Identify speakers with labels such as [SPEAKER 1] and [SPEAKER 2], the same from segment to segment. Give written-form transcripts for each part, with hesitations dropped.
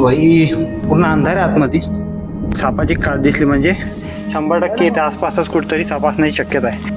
[SPEAKER 1] भाई पूर्ण अंधार आहे आतमध्ये. सापाची कात दिसली म्हणजे 100% इथे आसपासच कुठेतरी साप असण्याची शक्यता आहे.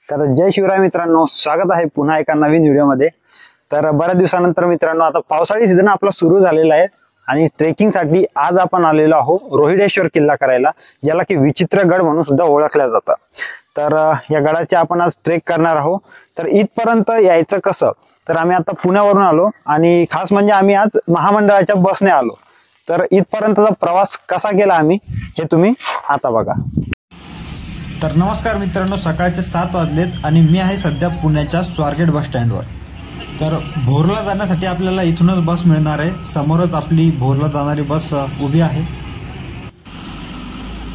[SPEAKER 1] तर जय शिवराय मित्रांनो, स्वागत आहे पुन्हा एका नवीन व्हिडिओमध्ये. तर बऱ्याच दिवसानंतर मित्रांनो आता पावसाळी सीझन आपला सुरू झालेला आहे आणि ट्रेकिंगसाठी आज आपण आलेलो आहोत रोहिडेश्वर किल्ला करायला, ज्याला की विचित्रगड म्हणून सुद्धा ओळखलं जातं. तर या गडाचे आपण आज ट्रेक करणार आहोत. तर इथपर्यंत यायचं कसं, तर आम्ही आता पुण्यावरून आलो आणि खास म्हणजे आम्ही आज महामंडळाच्या बसने आलो. तर इथपर्यंतचा प्रवास कसा केला आम्ही हे तुम्ही आता बघा.
[SPEAKER 2] तर नमस्कार मित्रांनो, सकाळचे 7 वाजलेत आणि मी आहे सध्या पुण्याच्या स्वारगेट बस स्टँडवर. तर भोरला जाण्यासाठी आपल्याला इथूनच बस मिळणार आहे. समोरच आपली भोरला जाणारी बस उभी आहे.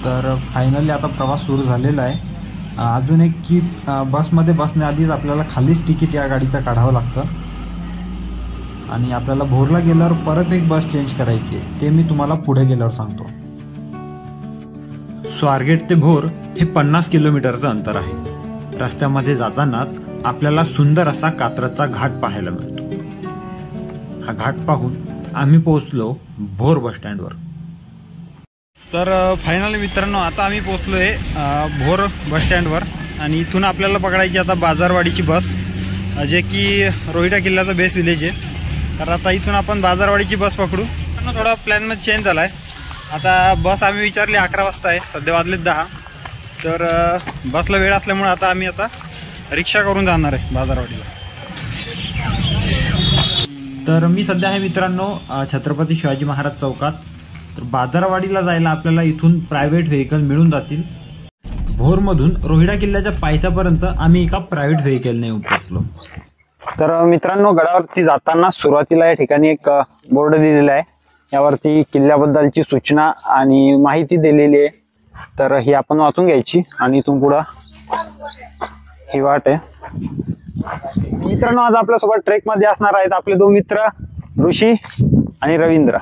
[SPEAKER 2] तर फायनली आता प्रवास सुरू झालेला आहे. अजून एक की बसमध्ये बसण्याआधीच आपल्याला खालीच तिकीट या गाडीचं काढावं लागतं आणि आपल्याला भोरला गेल्यावर परत एक बस चेंज करायची आहे. ते मी तुम्हाला पुढे गेल्यावर सांगतो.
[SPEAKER 3] स्वारगेट ते भोर हे 50 किलोमीटरचं अंतर आहे. रस्त्यामध्ये जातानाच आपल्याला सुंदर असा कात्रजचा घाट पाहायला मिळतो. हा घाट पाहून आम्ही पोहोचलो भोर बस स्टँडवर.
[SPEAKER 2] तर फायनली मित्रांनो आता आम्ही पोहोचलोय भोर बस स्टँडवर आणि इथून आपल्याला पकडायची आता बाजारवाडीची बस, जे की रोहिडा किल्ल्याचा बेस विलेज आहे. तर आता इथून आपण बाजारवाडीची बस पकडू. थोडा प्लॅनमध्ये चेंज झाला आहे. आता बस आम्ही विचारली 11 वाजता आहे, सध्या वाजलेत 10. तर बसला वेळ असल्यामुळे आता आम्ही रिक्षा करून जाणार आहे बाजारवाडीला.
[SPEAKER 3] तर मी सध्या आहे मित्रांनो छत्रपती शिवाजी महाराज चौकात. तर बाजारवाडीला जायला आपल्याला इथून प्रायव्हेट व्हेकल मिळून जातील. भोरमधून रोहिडा किल्ल्याच्या पायथ्यापर्यंत आम्ही एका प्रायव्हेट व्हेकलने पोहोचलो.
[SPEAKER 1] तर मित्रांनो, गडावरती जाताना सुरुवातीला या ठिकाणी एक बोर्ड दिलेला आहे. यावरती किल्ल्याबद्दलची सूचना आणि माहिती दिलेली आहे. तर ही आपण वाचून घ्यायची आणि इथून पुढं ही वाट आहे. मित्रांनो, आज आपल्यासोबत ट्रेकमध्ये असणार आहेत आपले 2 मित्र ऋषी आणि रवींद्र.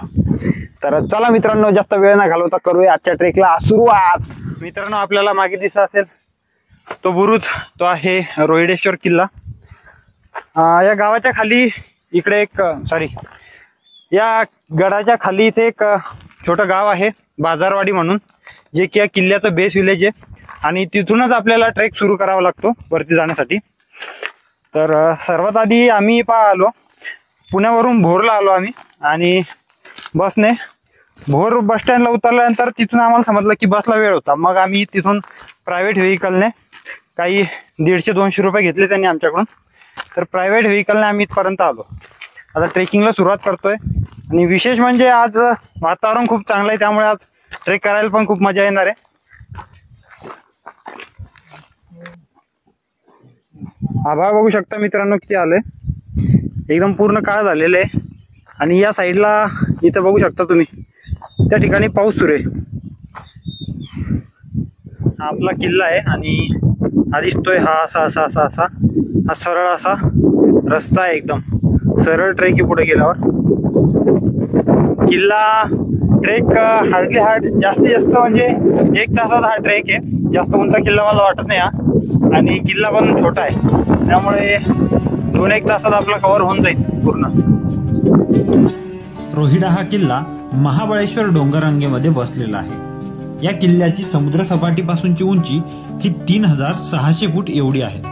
[SPEAKER 1] तर चला मित्रांनो, जास्त वेळ न घालवता करूया आजच्या ट्रेकला सुरुवात. मित्रांनो, आपल्याला मागे दिसत असेल तो बुरुज, तो आहे रोहिडेश्वर किल्ला. या गावाच्या खाली इकडे एक या गडाच्या खाली इथे एक छोटं गाव आहे बाजारवाडी म्हणून, जे की या किल्ल्याचं बेस विलेज आहे आणि तिथूनच आपल्याला ट्रेक सुरू करावा लागतो वरती जाण्यासाठी. तर सर्वात आधी आम्ही आलो पुण्यावरून भोरला आलो आम्ही आणि बसने भोर बस स्टँडला उतरल्यानंतर तिथून आम्हाला समजलं की बसला वेळ होता. मग आम्ही तिथून प्रायव्हेट व्हेकलने काही 150-200 रुपये घेतले त्यांनी आमच्याकडून. तर प्रायव्हेट व्हेकलने आम्ही इथपर्यंत आलो. आता ट्रेकिंगला सुरुवात करतोय आणि विशेष म्हणजे आज वातावरण खूप चांगलं आहे, त्यामुळे आज ट्रेक करायला पण खूप मजा येणार आहे. आभाळ बघू शकता मित्रांनो किती आलंय, एकदम पूर्ण काळ झालेलं आहे. आणि या साईडला इथं बघू शकता तुम्ही, त्या ठिकाणी पाऊस सुरू आहे. हा आपला किल्ला आहे आणि हा दिसतोय हा असा हा सरळ असा रस्ता आहे, एकदम सरळ ट्रेक आहे. पुढे गेल्यावर किल्ला ट्रेक जास्तीत जास्त म्हणजे 1 तासात हा ट्रेक आहे. जास्त उंच किल्ला मला वाटत नाही हा, आणि किल्ला पण छोटा आहे, त्यामुळे 2-1 तासात आपला कव्हर होऊन जाईल पूर्ण.
[SPEAKER 3] रोहिडा हा किल्ला महाबळेश्वर डोंगररांगेमध्ये बसलेला आहे. या किल्ल्याची समुद्र सपाटीपासूनची उंची ही 3600 फूट एवढी आहे.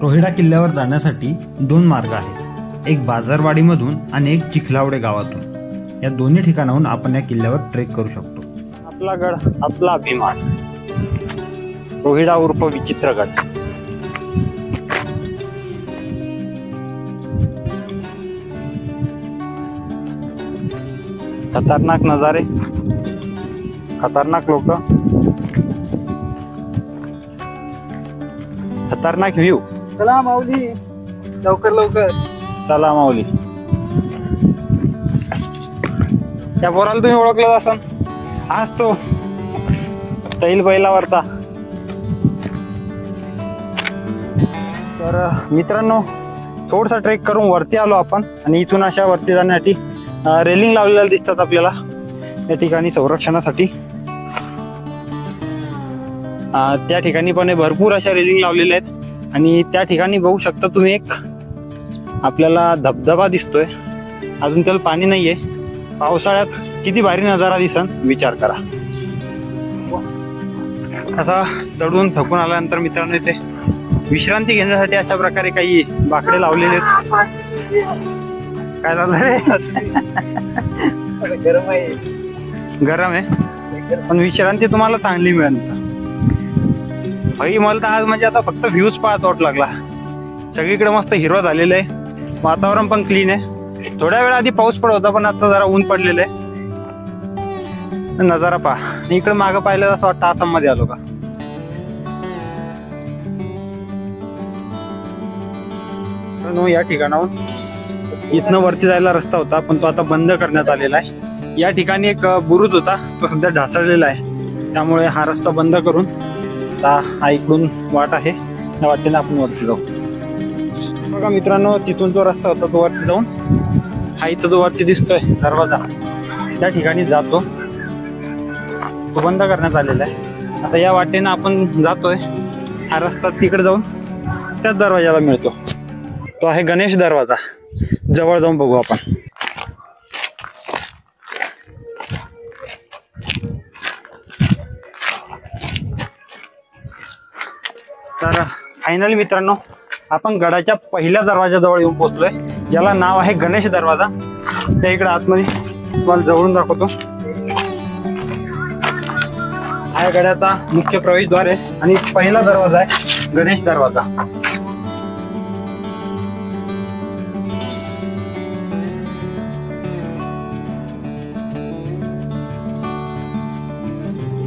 [SPEAKER 3] रोहिडा किल्ल्यावर जाण्यासाठी 2 मार्ग आहेत, एक बाजारवाडीमधून आणि एक चिखलावडे गावातून. या दोन्ही ठिकाणाहून आपण या किल्ल्यावर ट्रेक करू शकतो.
[SPEAKER 1] आपला गड आपला अभिमान, रोहिडा उर्फ विचित्रगड. खतरनाक नजारे, खतरनाक लोक, खतरनाक व्ह्यू.
[SPEAKER 2] चला माऊली, लवकर लवकर
[SPEAKER 1] चला माऊली. त्या पोराला तुम्ही ओळखलं असाल, हाच तो तैल बैलावरचा. तर मित्रांनो थोडसा ट्रेक करून वरती आलो आपण आणि इथून अशा वरती जाण्यासाठी रेलिंग लावलेल्या दिसतात आपल्याला या ठिकाणी संरक्षणासाठी. त्या ठिकाणी पण भरपूर अशा रेलिंग लावलेल्या आहेत आणि त्या ठिकाणी बघू शकता तुम्ही एक आपल्याला धबधबा दिसतोय. अजून त्याला पाणी नाहीये. पावसाळ्यात किती भारी नजारा दिसन विचार करा. असा चढून थकून आल्यानंतर मित्रांनो इथे विश्रांती घेण्यासाठी अशा प्रकारे काही बाकडे लावलेले आहेत. काय झालं रे? गरम आहे पण विश्रांती तुम्हाला चांगली मिळेल. भाई मला तर आज म्हणजे आता फक्त व्ह्यूज पाहत वाट लागला. सगळीकडे मस्त हिरवं झालेलं आहे, वातावरण पण क्लीन आहे. थोड्या वेळ आधी पाऊस पडत होता पण आता जरा ऊन पडलेलं आहे. नजारा पहा. इकडे मागं पाहिलं असं वाटतं आसाममध्ये आलो का. या ठिकाणाहून इथनं वरती जायला रस्ता होता पण तो आता बंद करण्यात आलेला आहे. या ठिकाणी एक बुरुज होता तो सध्या ढासळलेला आहे, त्यामुळे हा रस्ता बंद करून हा इकडून वाट आहे, त्या वाटेने आपण वरती जाऊ. बघा मित्रांनो तिथून जो रस्ता होता तो वरती जाऊन हा इथं जो वरती दिसतोय दरवाजा त्या ठिकाणी जातो. तो बंद करण्यात आलेला आहे. आता या वाटेनं आपण जातोय. हा रस्ता तिकडे जाऊन त्याच दरवाजाला मिळतो. तो आहे गणेश दरवाजा. जवळ जाऊन बघू आपण. तर फायनली मित्रांनो आपण गडाच्या पहिल्या दरवाजाजवळ येऊन पोहोचलोय, ज्याला नाव आहे गणेश दरवाजा. त्या इकडे आतमध्ये तुम्हाला जवळून दाखवतो. हा गडाचा मुख्य प्रवेशद्वार आहे आणि पहिला दरवाजा आहे गणेश दरवाजा.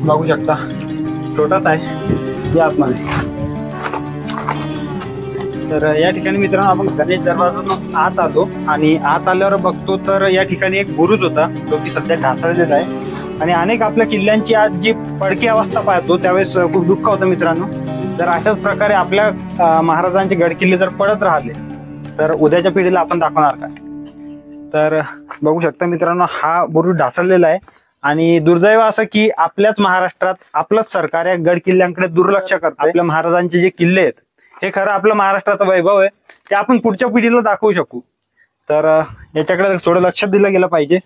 [SPEAKER 1] बघू शकता छोटाच आहे या आतमध्ये. तर या ठिकाणी मित्रांनो आपण गणेश दरवाजा आत आलो आणि आत आल्यावर बघतो तर या ठिकाणी एक बुरुज होता जो की सध्या ढासळलेला आहे. आणि अनेक आपल्या किल्ल्यांची आज जी पडकी अवस्था पाहतो त्यावेळेस खूप दुःख होतं मित्रांनो. जर अशाच प्रकारे आपल्या महाराजांचे गडकिल्ले जर पडत राहिले तर उद्याच्या पिढीला आपण दाखवणार काय. तर बघू शकता मित्रांनो हा बुरुज ढासळलेला आहे आणि दुर्दैव असं की आपल्याच महाराष्ट्रात आपलंच सरकार या गड किल्ल्यांकडे दुर्लक्ष करतं. आपल्या महाराजांचे जे किल्ले आहेत हे खरं आपलं महाराष्ट्राचं वैभव आहे, ते आपण पुढच्या पिढीला दाखवू शकू. तर याच्याकडे थोडं लक्ष दिलं गेलं पाहिजे.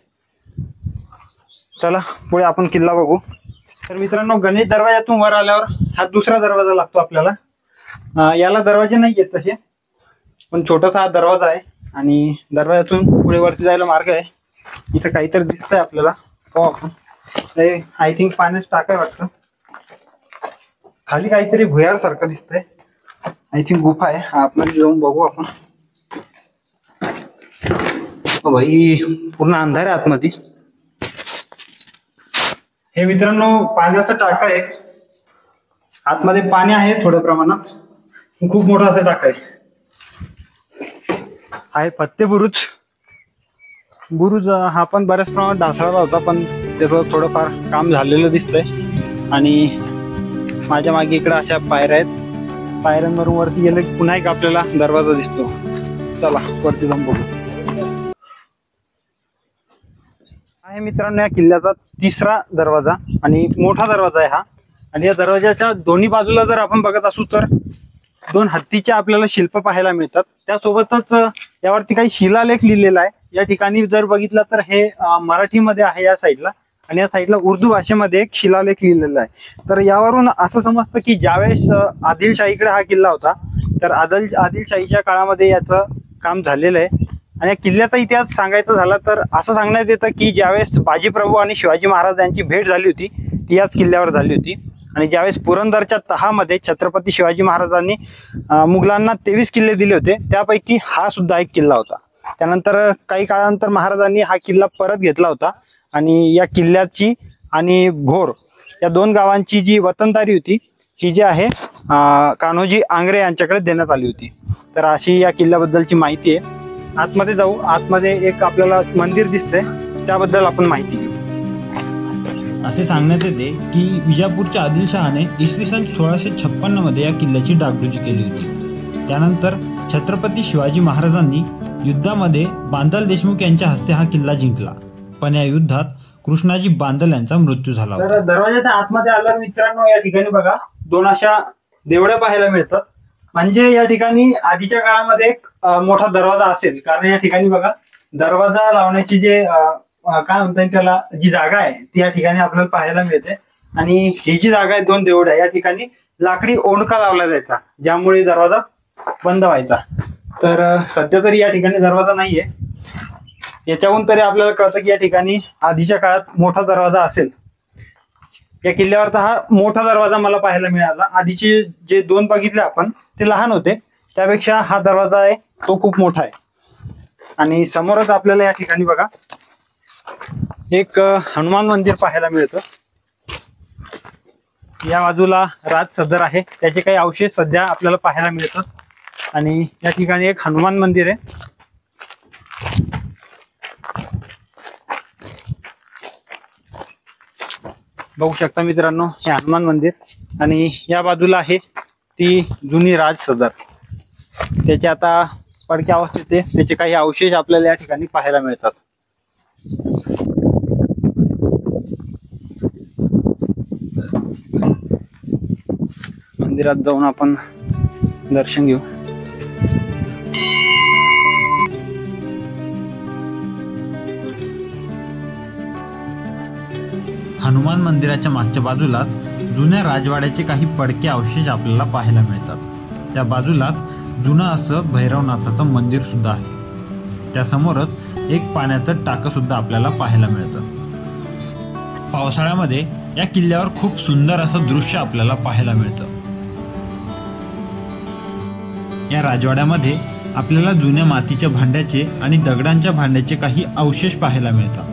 [SPEAKER 1] चला पुढे आपण किल्ला बघू. तर मित्रांनो गणेश दरवाजातून वर आल्यावर हा दुसरा दरवाजा लागतो आपल्याला. याला दरवाजे नाही आहेत तसे पण छोटासा हा दरवाजा आहे आणि दरवाजातून पुढे वरती जायला मार्ग आहे. इथं काहीतरी दिसतंय आपल्याला. आय थिंक पाण्यात टाकाय वाटतं. खाली काहीतरी भुयार सारखं दिसतंय. आय थिंक गुफा आहे. आतमध्ये जाऊन बघू आपण. भाई पूर्ण अंधार आहे आतमध्ये. हे मित्रांनो पाण्याचा टाका आहे. आतमध्ये पाणी आहे थोड्या प्रमाणात. खूप मोठा असा टाका आहे. फत्ते बुरुज. बुरुज हा पण बऱ्याच प्रमाणात ढासळला होता पण त्याचं थोडंफार काम झालेलं दिसतंय. आणि माझ्या मागे इकडे अशा पायऱ्या आहेत. पायऱ्यांवरून वरती गेलं की पुन्हा एक आपल्याला दरवाजा दिसतो. चला वरती जाऊन बघू. आहे मित्रांनो या किल्ल्याचा तिसरा दरवाजा आणि मोठा दरवाजा आहे हा. आणि या दरवाजाच्या दोन्ही बाजूला जर आपण बघत असू तर दोन हत्तीचे आपल्याला शिल्प पाहायला मिळतात. त्यासोबतच यावरती काही शिलालेख लिहिलेला आहे. या ठिकाणी जर बघितलं तर हे मराठीमध्ये आहे या साईडला आणि या साईडला उर्दू भाषेमध्ये एक शिलालेख लिहिलेला आहे. तर यावरून असं समजतं की ज्यावेळेस आदिलशाहीकडे हा किल्ला होता तर आदिलशाहीच्या काळामध्ये याचं काम झालेलं आहे. आणि या किल्ल्याचा इतिहास सांगायचा झाला तर असं सांगण्यात येतं की ज्यावेळेस बाजीप्रभू आणि शिवाजी महाराज यांची भेट झाली होती ती याच किल्ल्यावर झाली होती. आणि ज्यावेळेस पुरंदरच्या तहामध्ये छत्रपती शिवाजी महाराजांनी मुघलांना 23 किल्ले दिले होते त्यापैकी हा सुद्धा एक किल्ला होता. त्यानंतर काही काळानंतर महाराजांनी हा किल्ला परत घेतला होता आणि या किल्ल्याची आणि भोर या दोन गावांची जी वतनदारी होती ही जी आहे कान्होजी आंग्रे यांच्याकडे देण्यात आली होती. तर अशी या किल्ल्याबद्दलची माहिती आहे.
[SPEAKER 2] आतमध्ये जाऊ. आतमध्ये एक आपल्याला मंदिर दिसतंय, त्याबद्दल आपण माहिती घेऊ.
[SPEAKER 3] असे सांगण्यात येते की विजापूरच्या आदिलशहाने इसवी सन 1656 मध्ये या किल्ल्याची डागडुजी केली होती. त्यानंतर छत्रपती शिवाजी महाराजांनी युद्धामध्ये बांदल देशमुख यांच्या हस्ते हा किल्ला जिंकला, पण या युद्धात कृष्णाजी बांदल यांचा मृत्यू झाला होता.
[SPEAKER 2] तर दरवाजाच्या आतमध्ये आल्यावर मित्रांनो या ठिकाणी बघा 2 अशा देवड्या पाहायला मिळतात. म्हणजे या ठिकाणी आधीच्या काळामध्ये एक मोठा दरवाजा असेल, कारण या ठिकाणी बघा दरवाजा लावण्याची जे काय म्हणता येईल त्याला जी जागा आहे ती या ठिकाणी आपल्याला पाहायला मिळते. आणि ही जी जागा आहे 2 देवड्या, या ठिकाणी लाकडी ओंडका लावला जायचा, ज्यामुळे दरवाजा बंद व्हायचा. तर सध्या तरी या ठिकाणी दरवाजा नाहीये. याच्याहून तरी आपल्याला कळतं की या ठिकाणी आधीच्या काळात मोठा दरवाजा असेल. या किल्ल्यावर तर हा मोठा दरवाजा मला पाहायला मिळाला. आधीचे जे 2 बघितले आपण ते लहान होते, त्यापेक्षा हा दरवाजा आहे तो खूप मोठा आहे. आणि समोरच आपल्याला या ठिकाणी बघा एक हनुमान मंदिर पाहायला मिळतं. या बाजूला राज सदर आहे, त्याचे काही अवशेष सध्या आपल्याला पाहायला मिळतात. आणि या ठिकाणी एक हनुमान मंदिर आहे. बघू शकता मित्रांनो हे हनुमान मंदिर. आणि या बाजूला आहे ती जुनी राज सदर, त्याचे आता पडक्या अवस्थेत आहे, त्याचे काही अवशेष आपल्याला या ठिकाणी पाहायला मिळतात. मंदिरात जाऊन आपण दर्शन घेऊ.
[SPEAKER 3] हनुमान मंदिराच्या मागच्या बाजूलाच जुन्या राजवाड्याचे काही पडके अवशेष आपल्याला पाहायला मिळतात. त्या बाजूलाच जुनं असं भैरवनाथाचं मंदिर सुद्धा आहे. त्यासमोरच एक पाण्याचं टाकं सुद्धा आपल्याला पाहायला मिळतं. पावसाळ्यामध्ये या किल्ल्यावर खूप सुंदर असं दृश्य आपल्याला पाहायला मिळतं. या राजवाड्यामध्ये आपल्याला जुन्या मातीच्या भांड्याचे आणि दगडांच्या भांड्याचे काही अवशेष पाहायला मिळतात.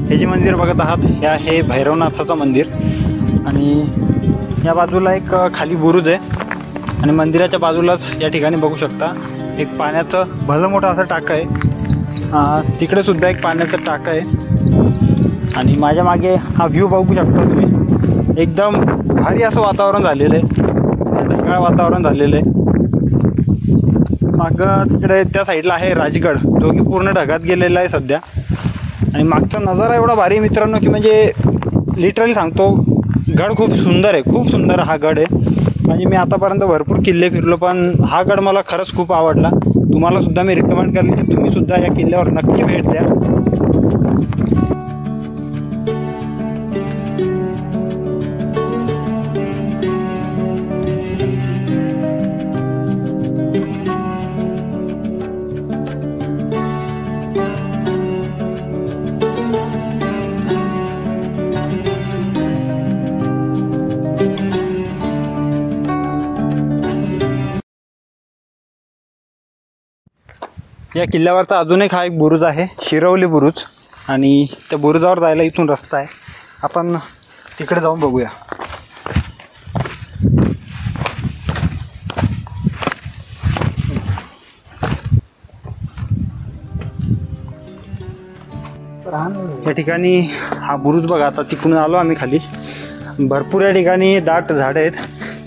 [SPEAKER 2] हे जे मंदिर बघत आहात हे आहे भैरवनाथाचं मंदिर. आणि या बाजूला एक खाली बुरुज आहे. आणि मंदिराच्या बाजूलाच या ठिकाणी बघू शकता एक पाण्याचं भलं मोठं असं टाकं आहे. तिकडे सुद्धा एक पाण्याचं टाकं आहे. आणि माझ्या मागे हा व्ह्यू बघू शकता तुम्ही. एकदम भारी असं वातावरण झालेलं आहे, ढगाळ वातावरण झालेलं आहे. मागं तिकडे त्या साईडला आहे राजगड, जो की पूर्ण ढगात गेलेला आहे सध्या. आणि मागचा नजारा एवढा भारी मित्रांनो की म्हणजे लिटरली सांगतो, गड खूप सुंदर आहे, खूप सुंदर हा गड आहे. म्हणजे मी आतापर्यंत भरपूर किल्ले फिरलो, पण हा गड मला खरंच खूप आवडला. तुम्हाला सुद्धा मी रिकमेंड करेन की तुम्ही सुद्धा या किल्ल्यावर नक्की भेट द्या. या किल्ल्यावरचा अजून एक हा एक बुरुज आहे, शिरवली बुरुज. आणि त्या बुरुजावर जायला इथून रस्ता आहे. आपण तिकडे जाऊन बघूया. या ठिकाणी हा बुरुज बघा. आता तिकडून आलो आम्ही खाली. भरपूर या ठिकाणी दाट झाडं आहेत,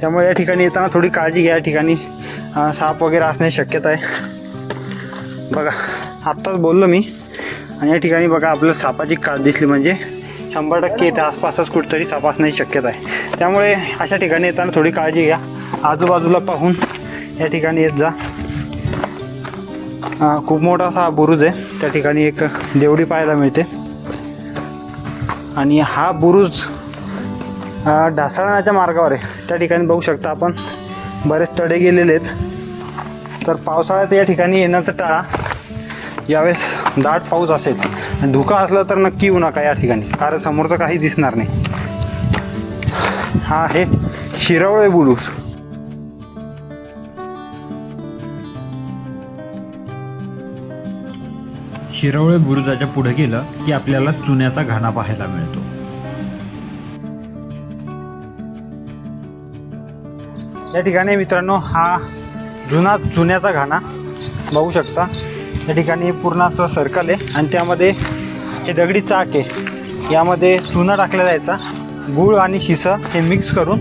[SPEAKER 2] त्यामुळे या ठिकाणी येताना थोडी काळजी घ्या. या ठिकाणी साप वगैरे असण्याची शक्यता आहे. बघा आत्ताच बोललो मी. आणि या ठिकाणी बघा आपल्याला सापाची कात दिसली म्हणजे 100% त्या आसपासच कुठेतरी साप असण्याची शक्यता आहे. त्यामुळे अशा ठिकाणी येताना थोडी काळजी घ्या. आजूबाजूला पाहून या ठिकाणी येत जा. खूप मोठा असा बुरुज आहे. त्या ठिकाणी एक देवडी पाहायला मिळते. आणि हा बुरुज ढासळण्याच्या मार्गावर आहे. त्या ठिकाणी बघू शकता आपण बरेच तडे गेलेले आहेत. तर पावसाळ्यात या ठिकाणी येण्याचं टाळा. यावेळेस दाट पाऊस असेल आणि धुका असला तर नक्की येऊ नका या ठिकाणी, कारण समोरचं काही दिसणार नाही. हा आहे शिरवळे बुरुज.
[SPEAKER 3] शिरवळे बुरुजाच्या पुढे गेलं की आपल्याला चुन्याचा घाणा पाहायला मिळतो.
[SPEAKER 2] या ठिकाणी मित्रांनो हा चुन्याचा घाणा बघू शकता. या ठिकाणी पूर्ण असं सर्कल आहे आणि त्यामध्ये हे दगडी चाक आहे. यामध्ये चुना टाकला जायचा, गूळ आणि शिसं हे मिक्स करून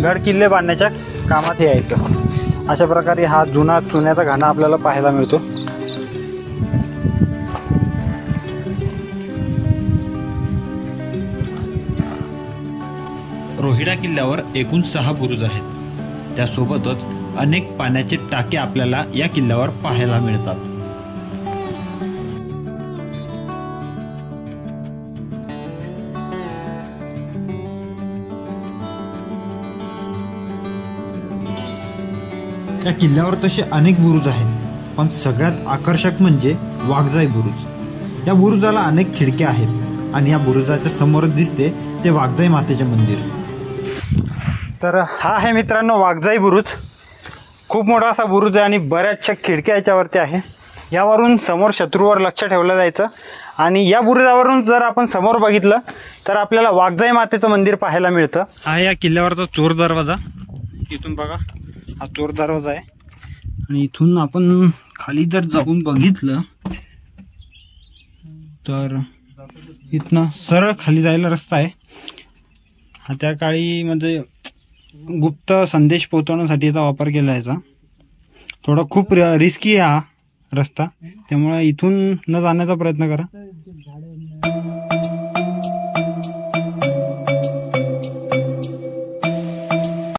[SPEAKER 2] गड किल्ले बांधण्याच्या कामात यायचं. अशा प्रकारे हा चुन्याचा घाणा आपल्याला पाहायला मिळतो.
[SPEAKER 3] रोहिडा किल्ल्यावर एकूण 6 बुरुज आहेत. त्यासोबतच अनेक पाण्याचे टाके आपल्याला या किल्ल्यावर पाहायला मिळतात. या किल्ल्यावर तसे अनेक बुरुज आहेत, पण सगळ्यात आकर्षक म्हणजे वाघजाई बुरुज. या बुरुजाला अनेक खिडक्या आहेत आणि या बुरुजाच्या समोर दिसते ते वाघजाई मातेचे मंदिर.
[SPEAKER 2] तर हा आहे मित्रांनो वाघजाई बुरुज. खूप मोठा असा बुरुज आहे आणि बऱ्याचशा खिडक्या याच्यावरती आहे. यावरून समोर शत्रूवर लक्ष ठेवलं जायचं आणि या बुरुजावरून जर आपण समोर बघितलं तर आपल्याला वाघजाई मातेचं मंदिर पाहायला मिळतं. हा या किल्ल्यावरचा चोर दरवाजा. इथून बघा हा चोर दरवाजा आहे आणि इथून आपण खाली जर जाऊन बघितलं तर इथनं सरळ खाली जायला रस्ता आहे. हा त्या काळी म्हणजे गुप्त संदेश पोहोचवण्यासाठी याचा वापर केला जायचा. थोडा खूप रिस्की आहे हा रस्ता, त्यामुळे इथून न जाण्याचा प्रयत्न करा.